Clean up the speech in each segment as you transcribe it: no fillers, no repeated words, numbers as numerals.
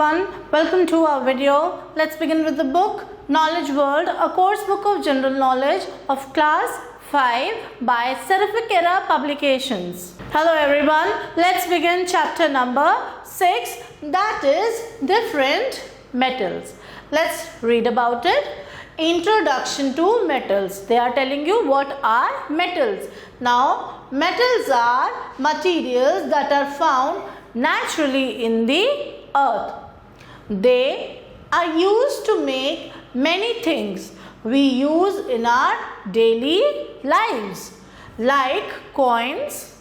everyone, welcome to our video. Let's begin with the book Knowledge World, a course book of general knowledge of class 5 by Seraphic Era Publications. Hello everyone, let's begin chapter number 6, that is different metals. Let's read about it. Introduction to metals. They are telling you what are metals. Now, metals are materials that are found naturally in the earth. They are used to make many things we use in our daily lives, like coins,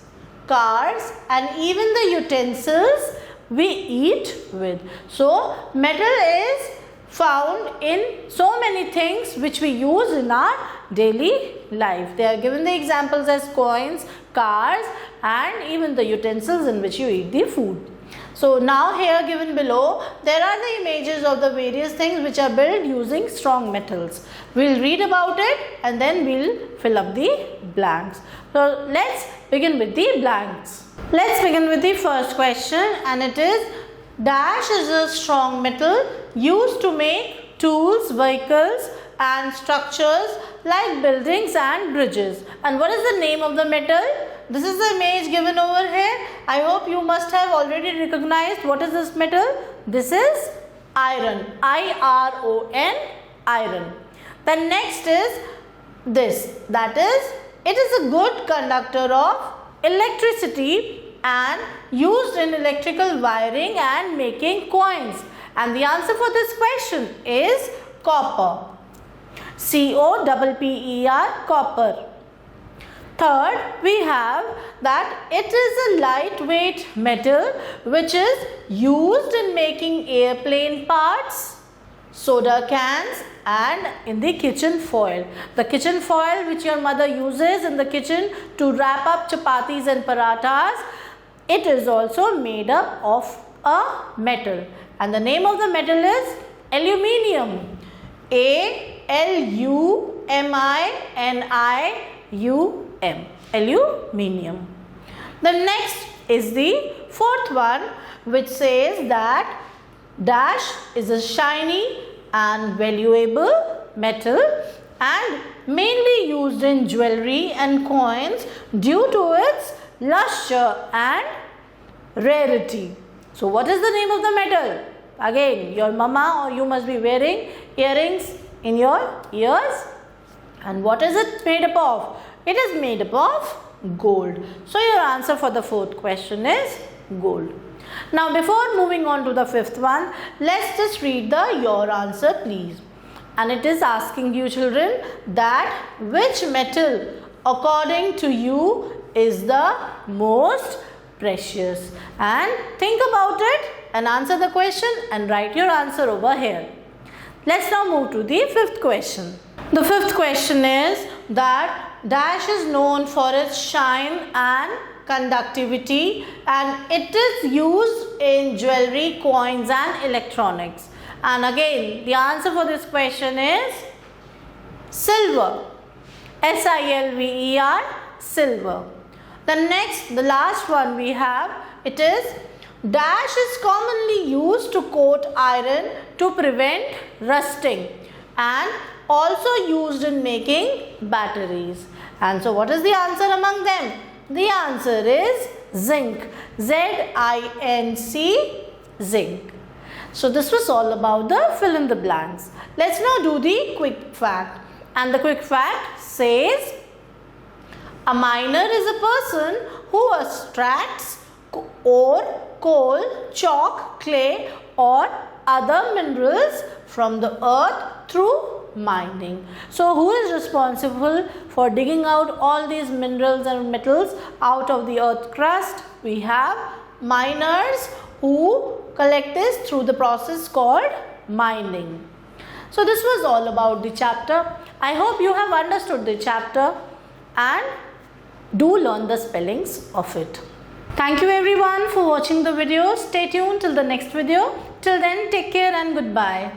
cars, and even the utensils we eat with. So, metal is found in so many things which we use in our daily life. They are given the examples as coins, cars, and even the utensils in which you eat the food. So now here given below, there are the images of the various things which are built using strong metals. We'll read about it and then we'll fill up the blanks. So let's begin with the blanks. Let's begin with the first question, and it is, dash is a strong metal used to make tools, vehicles and structures like buildings and bridges. And what is the name of the metal? This is the image given over here. I hope you must have already recognized what is this metal. This is iron. I-R-O-N, iron. The next is this. That is, it is a good conductor of electricity and used in electrical wiring and making coins. And the answer for this question is copper. C-O-P-P-E-R, copper. Third, we have that it is a lightweight metal which is used in making airplane parts, soda cans, and in the kitchen foil. The kitchen foil which your mother uses in the kitchen to wrap up chapatis and parathas, it is also made up of a metal. And the name of the metal is aluminium. A-L-U-M-I-N-I-U-M. Aluminium. The next is the fourth one, which says that dash is a shiny and valuable metal and mainly used in jewelry and coins due to its luster and rarity. So what is the name of the metal? Again, your mama or you must be wearing earrings in your ears. And what is it made up of? It is made up of gold. So your answer for the fourth question is gold. Now before moving on to the fifth one, let's just read your answer please. And it is asking you children that which metal according to you is the most precious, and think about it and answer the question and write your answer over here. Let's now move to the fifth question. The fifth question is that dash is known for its shine and conductivity and it is used in jewelry, coins and electronics. And again, the answer for this question is silver. S-I-L-V-E-R, silver. The last one we have, it is dash is commonly used to coat iron to prevent rusting and also used in making batteries. And so what is the answer among them? The answer is zinc. Z-I-N-C, zinc. So this was all about the fill in the blanks. Let's now do the quick fact. And the quick fact says, a miner is a person who extracts ore, coal, chalk, clay or other minerals from the earth through mining. So who is responsible for digging out all these minerals and metals out of the earth crust? We have miners who collect this through the process called mining. So this was all about the chapter. I hope you have understood the chapter and do learn the spellings of it. Thank you everyone for watching the video. Stay tuned till the next video. Till then, take care and goodbye.